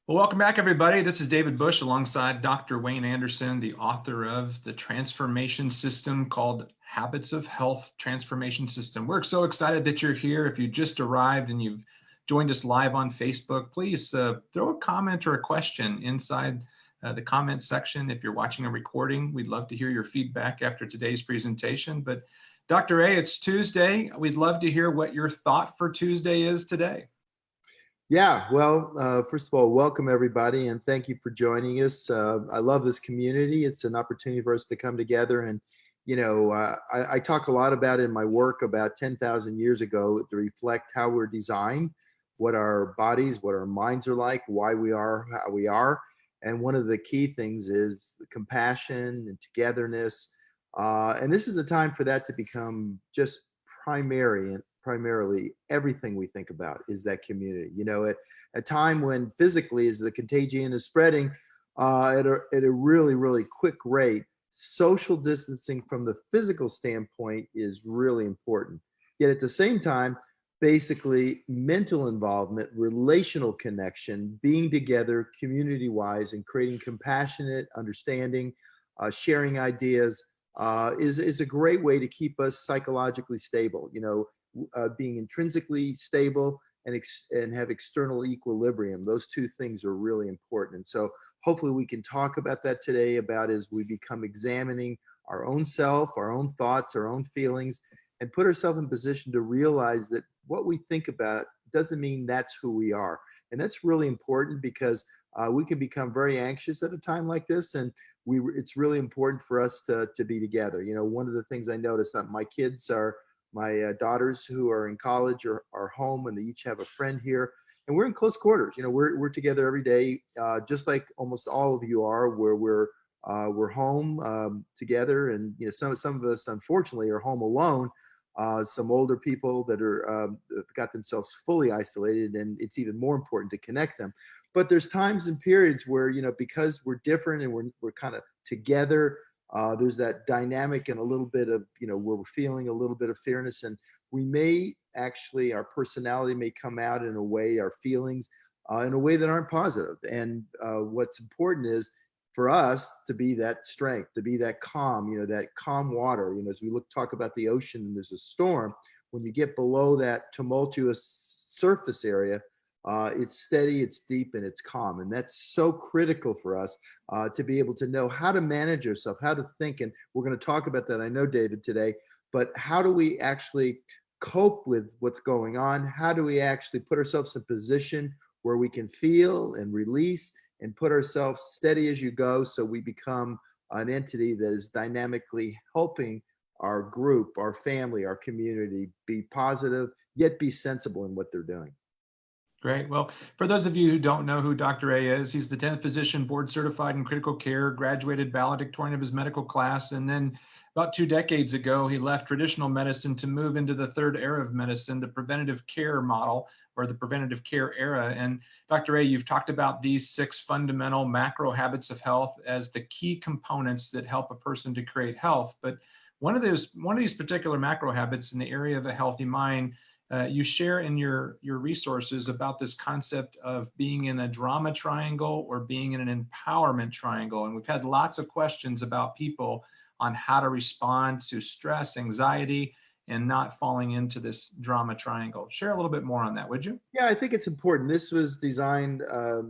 Well, welcome back, everybody. This is David Bush alongside Dr. Wayne Anderson, the author of the transformation system called Habits of Health Transformation System. We're so excited that you're here. If you just arrived and you've joined us live on Facebook, please throw a comment or a question inside the comment section. If you're watching a recording, we'd love to hear your feedback after today's presentation. But Dr. A, it's Tuesday. We'd love to hear what your thought for Tuesday is today. Yeah, well, first of all, welcome everybody, and thank you for joining us. I love this community. It's an opportunity for us to come together, and I talk a lot about in my work about 10,000 years ago to reflect how we're designed, what our bodies, what our minds are like, why we are how we are, and one of the key things is the compassion and togetherness, and this is a time for that to become just primarily everything we think about is that community. At a time when physically, as the contagion is spreading at a really, really quick rate, social distancing from the physical standpoint is really important. Yet at the same time, basically mental involvement, relational connection, being together community wise and creating compassionate understanding, sharing ideas is a great way to keep us psychologically stable. Being intrinsically stable and have external equilibrium. Those two things are really important. And so hopefully we can talk about that today about as we become examining our own self, our own thoughts, our own feelings, and put ourselves in position to realize that what we think about doesn't mean that's who we are. And that's really important because we can become very anxious at a time like this. And it's really important for us to be together. One of the things I noticed that my daughters who are in college are home, and they each have a friend here, and we're in close quarters. We're together every day, just like almost all of you are, where we're home together, and some of us unfortunately are home alone. Some older people that are got themselves fully isolated, and it's even more important to connect them. But there's times and periods where because we're different and we're kind of together, there's that dynamic and a little bit of where we're feeling a little bit of fairness, and we may actually, our personality may come out in a way, our feelings in a way that aren't positive. And what's important is for us to be that strength, to be that calm, that calm water. As we talk about the ocean and there's a storm, when you get below that tumultuous surface area, it's steady, it's deep, and it's calm. And that's so critical for us to be able to know how to manage yourself, how to think. And we're going to talk about that, I know, David, today. But how do we actually cope with what's going on? How do we actually put ourselves in a position where we can feel and release and put ourselves steady as you go, so we become an entity that is dynamically helping our group, our family, our community be positive, yet be sensible in what they're doing? Great. Well, for those of you who don't know who Dr. A is, he's the 10th physician board certified in critical care, graduated valedictorian of his medical class, and then about 2 decades ago, he left traditional medicine to move into the third era of medicine, the preventative care model or the preventative care era. And Dr. A, you've talked about these 6 fundamental macro habits of health as the key components that help a person to create health. But one of these particular macro habits in the area of a healthy mind, you share in your resources about this concept of being in a drama triangle or being in an empowerment triangle. And we've had lots of questions about people on how to respond to stress, anxiety, and not falling into this drama triangle. Share a little bit more on that, would you? Yeah, I think it's important. This was designed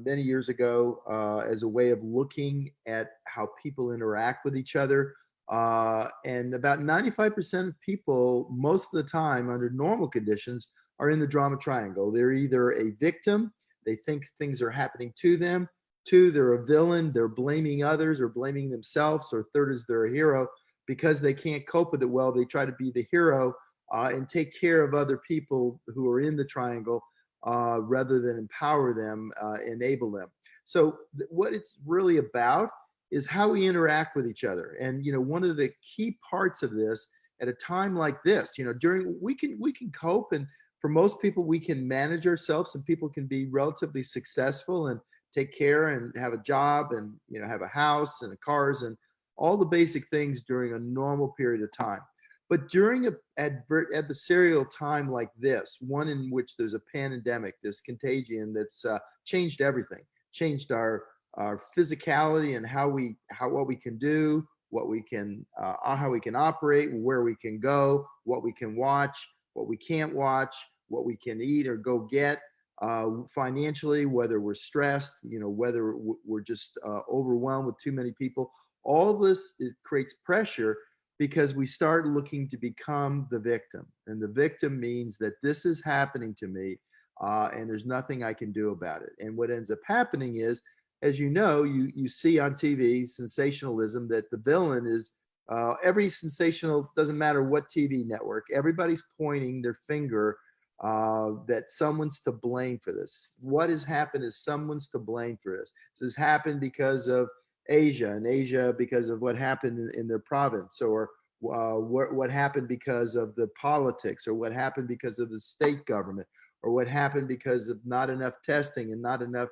many years ago as a way of looking at how people interact with each other. And about 95% of people, most of the time, under normal conditions, are in the drama triangle. They're either a victim, they think things are happening to them. Two, they're a villain, they're blaming others or blaming themselves. Or third is they're a hero. Because they can't cope with it well, they try to be the hero and take care of other people who are in the triangle rather than empower them, enable them. So what it's really about is how we interact with each other. And one of the key parts of this at a time like this, during we can cope, and for most people we can manage ourselves, and people can be relatively successful and take care and have a job and have a house and cars and all the basic things during a normal period of time. But during an adversarial time like this, one in which there's a pandemic, this contagion that's changed everything. changed our physicality and what we can do, how we can operate, where we can go, what we can watch, what we can't watch, what we can eat or go get, financially, whether we're stressed, whether we're just overwhelmed with too many people. All this, it creates pressure because we start looking to become the victim. And the victim means that this is happening to me, and there's nothing I can do about it. And what ends up happening is, as you know, you see on TV sensationalism that the villain is every sensational, doesn't matter what TV network, everybody's pointing their finger that someone's to blame for this. What has happened is someone's to blame for this. This has happened because of Asia because of what happened in their province, or what happened because of the politics, or what happened because of the state government, or what happened because of not enough testing and not enough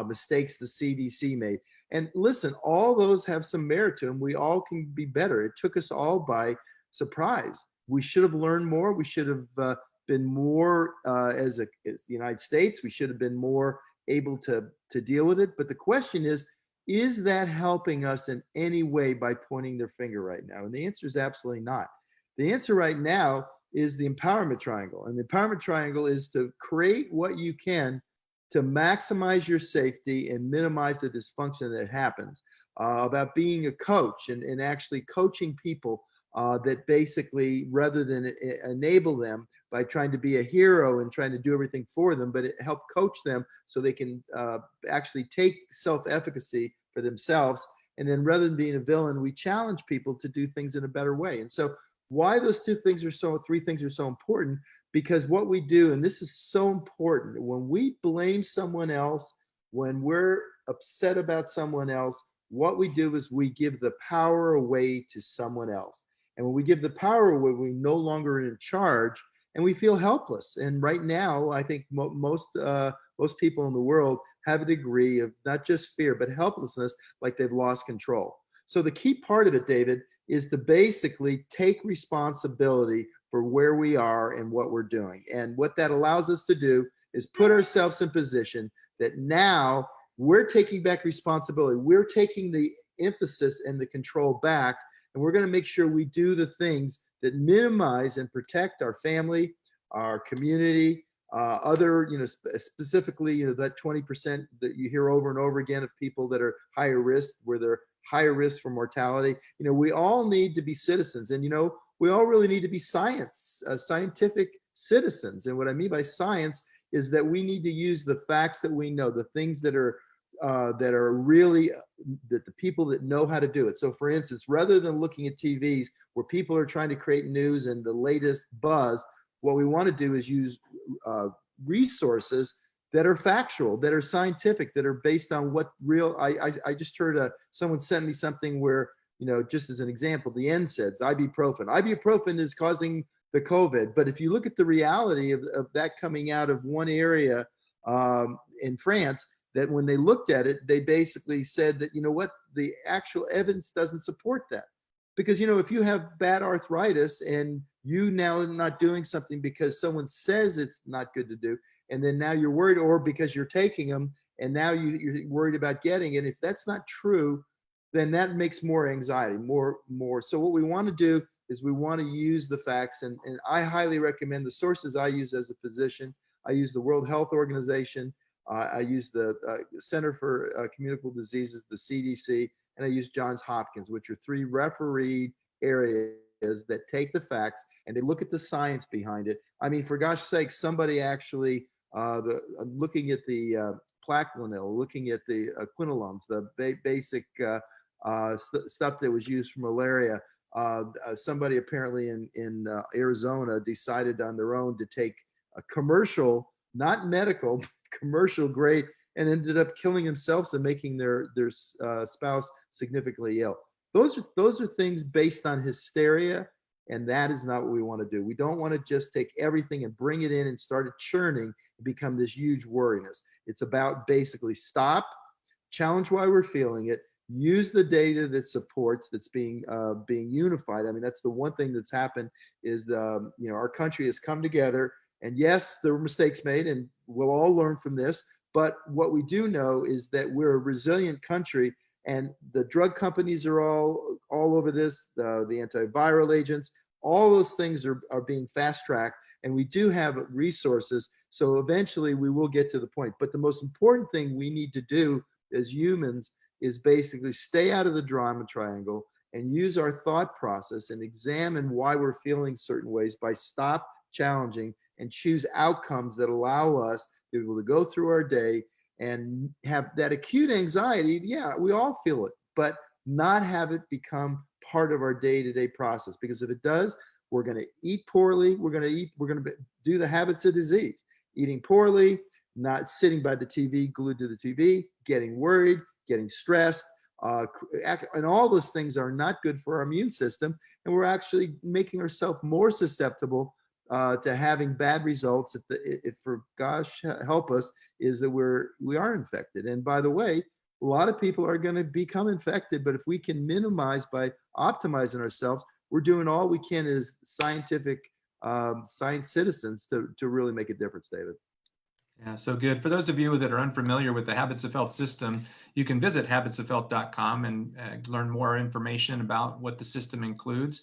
mistakes the CDC made. And listen, all those have some merit to them. We all can be better. It took us all by surprise. We should have learned more. We should have been more, as the United States, we should have been more able to deal with it. But the question is that helping us in any way by pointing their finger right now? And the answer is absolutely not. The answer right now is the empowerment triangle. And the empowerment triangle is to create what you can to maximize your safety and minimize the dysfunction that happens. About being a coach and actually coaching people that basically, rather than enable them by trying to be a hero and trying to do everything for them, but it help coach them so they can actually take self-efficacy for themselves. And then rather than being a villain, we challenge people to do things in a better way. And so why those three things are so important, because what we do, and this is so important, when we blame someone else, when we're upset about someone else, what we do is we give the power away to someone else. And when we give the power away, we're no longer in charge, and we feel helpless. And right now, I think most people in the world have a degree of not just fear, but helplessness, like they've lost control. So the key part of it, David, is to basically take responsibility for where we are and what we're doing. And what that allows us to do is put ourselves in position that now we're taking back responsibility. We're taking the emphasis and the control back, and we're going to make sure we do the things that minimize and protect our family, our community, other, specifically, that 20% that you hear over and over again of people that are higher risk, where they're higher risk for mortality. We all need to be citizens, and we all really need to be scientific citizens. And what I mean by science is that we need to use the facts that we know, the things that are really that the people that know how to do it. So, for instance, rather than looking at TVs where people are trying to create news and the latest buzz, what we want to do is use resources that are factual, that are scientific, that are based on what real. I just heard someone sent me something where, just as an example, the NSAIDs, ibuprofen. Ibuprofen is causing the COVID, but if you look at the reality of that coming out of one area in France, that when they looked at it, they basically said that, the actual evidence doesn't support that. Because, if you have bad arthritis and you now are not doing something because someone says it's not good to do, and then now you're worried, or because you're taking them and now you're worried about getting it, if that's not true, then that makes more anxiety, more. So what we want to do is we want to use the facts, and I highly recommend the sources I use as a physician. I use the World Health Organization. I use the Center for Communicable Diseases, the CDC, and I use Johns Hopkins, which are three refereed areas that take the facts and they look at the science behind it. I mean, for gosh sakes, somebody actually looking at the Plaquenil, looking at the quinolones, the basic stuff that was used for malaria. Somebody apparently in Arizona decided on their own to take a commercial, not medical, commercial grade, and ended up killing themselves and making their spouse significantly ill. Those are things based on hysteria, and that is not what we want to do. We don't want to just take everything and bring it in and start it churning and become this huge worriness. It's about basically stop, challenge why we're feeling it, use the data that supports, that's being unified. I mean, that's the one thing that's happened is our country has come together. And yes, there were mistakes made, and we'll all learn from this. But what we do know is that we're a resilient country, and the drug companies are all over this, the antiviral agents, all those things are being fast tracked, and we do have resources. So eventually we will get to the point. But the most important thing we need to do as humans is basically stay out of the drama triangle and use our thought process and examine why we're feeling certain ways by stop challenging and choose outcomes that allow us to be able to go through our day and have that acute anxiety. Yeah, we all feel it, but not have it become part of our day-to-day process. Because if it does, we're going to eat poorly. We're going to do the habits of disease, eating poorly, not sitting by the TV, glued to the TV, getting worried, getting stressed, and all those things are not good for our immune system. And we're actually making ourselves more susceptible to having bad results. If for gosh help us, is that we are infected. And by the way, a lot of people are going to become infected, but if we can minimize by optimizing ourselves, we're doing all we can as scientific science citizens to really make a difference, David. Yeah, so good. For those of you that are unfamiliar with the Habits of Health system, you can visit habitsofhealth.com and learn more information about what the system includes.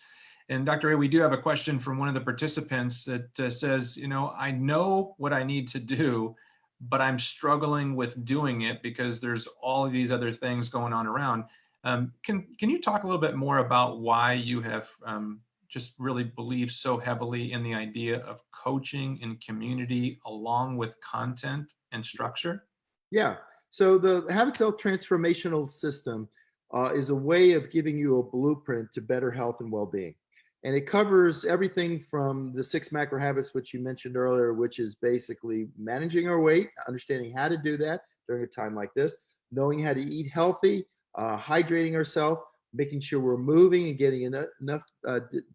And Dr. A, we do have a question from one of the participants that says, I know what I need to do, but I'm struggling with doing it because there's all of these other things going on around. Can you talk a little bit more about why you have just really believe so heavily in the idea of coaching and community along with content and structure? Yeah. So the Habits Health Transformational System is a way of giving you a blueprint to better health and well-being. And it covers everything from the 6 macro habits, which you mentioned earlier, which is basically managing our weight, understanding how to do that during a time like this, knowing how to eat healthy, hydrating ourselves, making sure we're moving and getting enough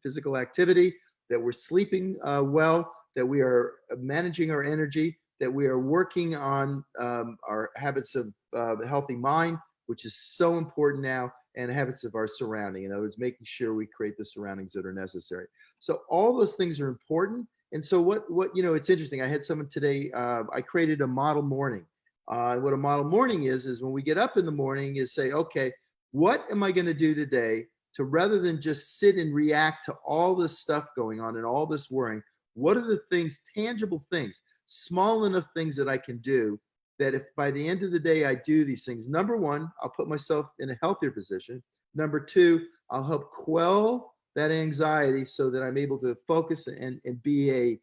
physical activity, that we're sleeping well, that we are managing our energy, that we are working on our habits of a healthy mind, which is so important now, and habits of our surrounding. In other words, making sure we create the surroundings that are necessary. So all those things are important. And so what it's interesting. I had someone today. I created a model morning. What a model morning is when we get up in the morning, is say, okay, what am I going to do today to, rather than just sit and react to all this stuff going on and all this worrying, what are the things, tangible things, small enough things that I can do, that if by the end of the day I do these things, number one, I'll put myself in a healthier position. Number two, I'll help quell that anxiety so that I'm able to focus and be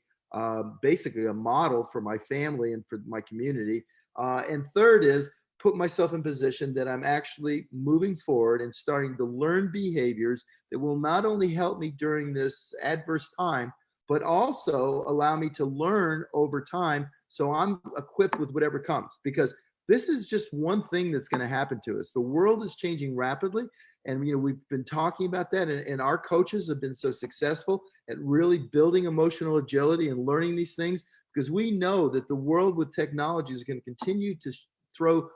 basically a model for my family and for my community. And third is put myself in position that I'm actually moving forward and starting to learn behaviors that will not only help me during this adverse time, but also allow me to learn over time, so I'm equipped with whatever comes. Because this is just one thing that's going to happen to us. The world is changing rapidly, and we've been talking about that, and our coaches have been so successful at really building emotional agility and learning these things, because we know that the world with technology is going to continue to throw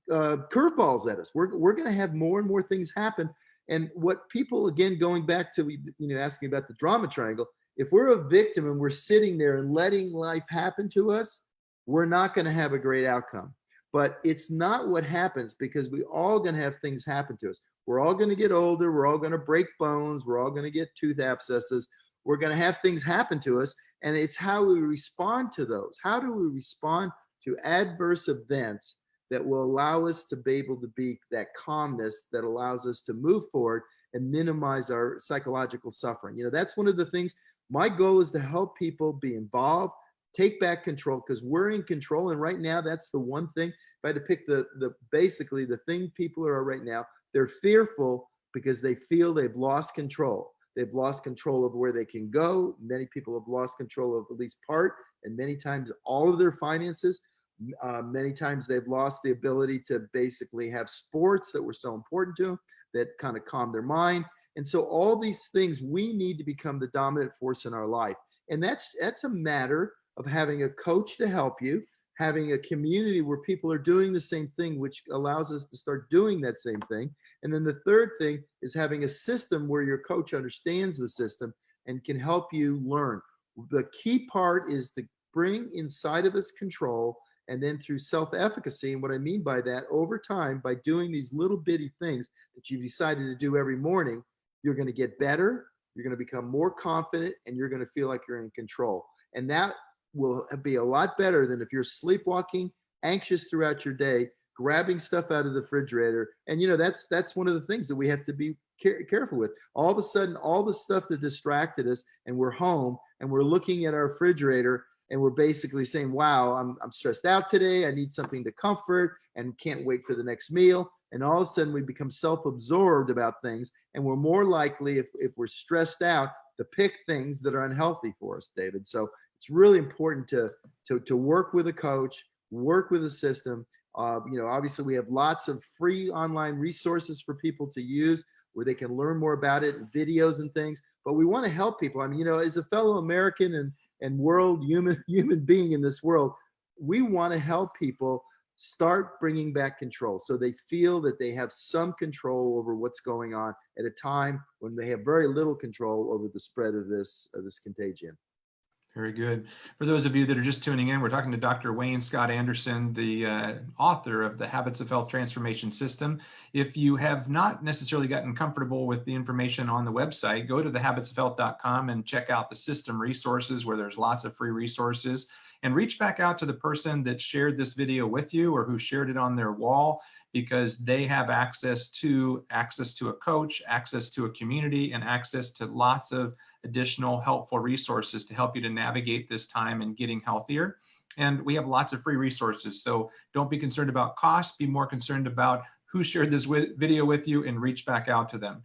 curveballs at us. We're going to have more and more things happen. And what people, again, going back to asking about the drama triangle, if we're a victim and we're sitting there and letting life happen to us, we're not going to have a great outcome. But it's not what happens, because we all going to have things happen to us. We're all going to get older. We're all going to break bones. We're all going to get tooth abscesses. We're going to have things happen to us. And it's how we respond to those. How do we respond to adverse events that will allow us to be able to be that calmness that allows us to move forward and minimize our psychological suffering? That's one of the things. My goal is to help people be involved, take back control, because we're in control. And right now, that's the one thing. If I had to pick basically the thing people are right now, they're fearful because they feel they've lost control. They've lost control of where they can go. Many people have lost control of at least part, and many times all of their finances. Many times they've lost the ability to basically have sports that were so important to them, that kind of calm their mind. And so all these things, we need to become the dominant force in our life. And that's a matter of having a coach to help you, having a community where people are doing the same thing, which allows us to start doing that same thing. And then the third thing is having a system where your coach understands the system and can help you learn. The key part is to bring inside of us control and then through self-efficacy. And what I mean by that, over time, by doing these little bitty things that you decided to do every morning, you're going to get better, you're going to become more confident, and you're going to feel like you're in control. And that will be a lot better than if you're sleepwalking, anxious throughout your day, grabbing stuff out of the refrigerator. And that's one of the things that we have to be careful with. All of a sudden, all the stuff that distracted us, and we're home and we're looking at our refrigerator, and we're basically saying, wow, I'm stressed out today, I need something to comfort, and can't wait for the next meal. And all of a sudden we become self-absorbed about things, and we're more likely, if we're stressed out, to pick things that are unhealthy for us, David. So it's really important to work with a coach, work with a system. Obviously we have lots of free online resources for people to use where they can learn more about it, videos and things. But we want to help people. I mean, as a fellow American and world human being in this world, we want to help people start bringing back control, so they feel that they have some control over what's going on at a time when they have very little control over the spread of this contagion. Very good. For those of you that are just tuning in, we're talking to Dr. Wayne Scott Anderson, the author of the Habits of Health Transformation System. If you have not necessarily gotten comfortable with the information on the website, go to thehabitsofhealth.com and check out the system resources, where there's lots of free resources, and reach back out to the person that shared this video with you or who shared it on their wall, because they have access to a coach, access to a community, and access to lots of additional helpful resources to help you to navigate this time and getting healthier. And we have lots of free resources. So don't be concerned about cost, be more concerned about who shared this video with you, and reach back out to them.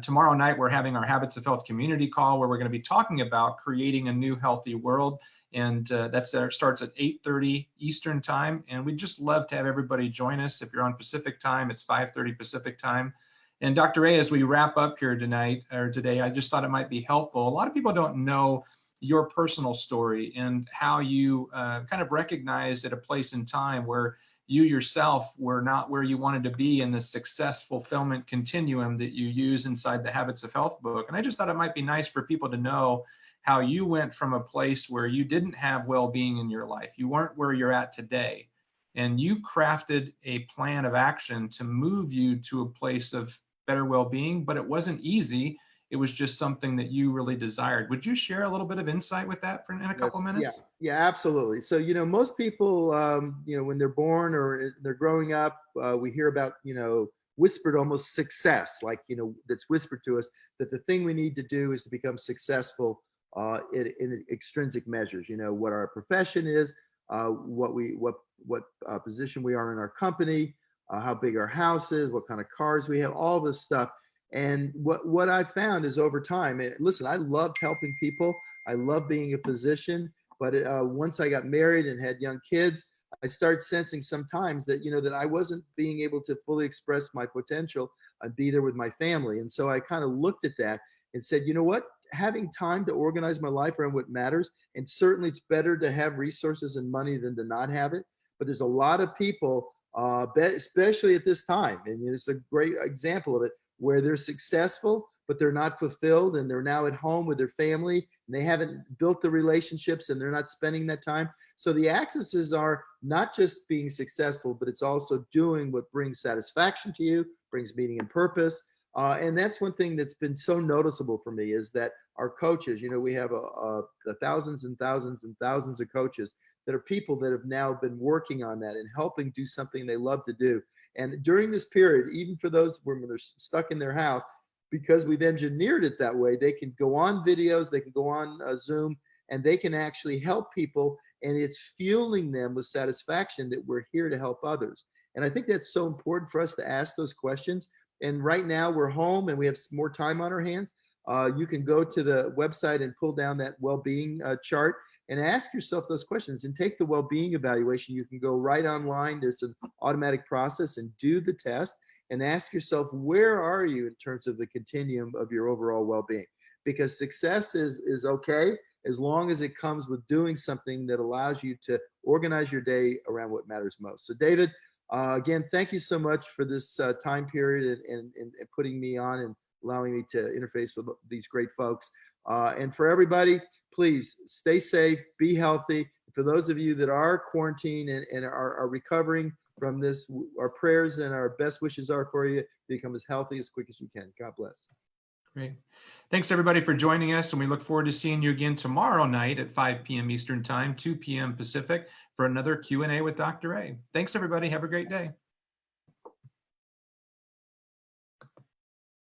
Tomorrow night, we're having our Habits of Health community call, where we're going to be talking about creating a new healthy world. And that starts at 8:30 Eastern time. And we'd just love to have everybody join us. If you're on Pacific time, it's 5:30 Pacific time. And Dr. A, as we wrap up here today, I just thought it might be helpful. A lot of people don't know your personal story and how you kind of recognized at a place in time where you yourself were not where you wanted to be in the success fulfillment continuum that you use inside the Habits of Health book. And I just thought it might be nice for people to know how you went from a place where you didn't have well-being in your life. You weren't where you're at today. And you crafted a plan of action to move you to a place of better well-being, but it wasn't easy. It was just something that you really desired. Would you share a little bit of insight with that in a couple minutes? Yeah, absolutely. So, most people, when they're born or they're growing up, we hear about, whispered almost success, like, that's whispered to us that the thing we need to do is to become successful in extrinsic measures, what our profession is, what position we are in our company, how big our house is, what kind of cars we have, all this stuff. And what I found is over time, listen, I loved helping people. I love being a physician, but once I got married and had young kids, I started sensing sometimes that, that I wasn't being able to fully express my potential and be there with my family. And so I kind of looked at that and said, you know what? Having time to organize my life around what matters, and certainly it's better to have resources and money than to not have it. But there's a lot of people, especially at this time, and it's a great example of it, where they're successful, but they're not fulfilled, and they're now at home with their family, and they haven't built the relationships, and they're not spending that time. So the axes are not just being successful, but it's also doing what brings satisfaction to you, brings meaning and purpose. And that's one thing that's been so noticeable for me, is that our coaches, we have thousands and thousands and thousands of coaches that are people that have now been working on that and helping do something they love to do. And during this period, even for those when they're stuck in their house, because we've engineered it that way, they can go on videos, they can go on Zoom, and they can actually help people. And it's fueling them with satisfaction that we're here to help others. And I think that's so important for us to ask those questions. And right now we're home and we have more time on our hands. You can go to the website and pull down that well-being chart and ask yourself those questions and take the well-being evaluation. You can go right online. There's an automatic process and do the test and ask yourself, where are you in terms of the continuum of your overall well-being? Because success is okay as long as it comes with doing something that allows you to organize your day around what matters most. So David, again, thank you so much for this time period and putting me on and allowing me to interface with these great folks. And for everybody, please stay safe, be healthy. for those of you that are quarantined and are recovering from this, our prayers and our best wishes are for you to become as healthy as quick as you can. God bless. Great. Thanks everybody for joining us, and we look forward to seeing you again tomorrow night at 5 p.m. Eastern Time, 2 p.m. Pacific for another Q&A with Dr. A. Thanks everybody. Have a great day.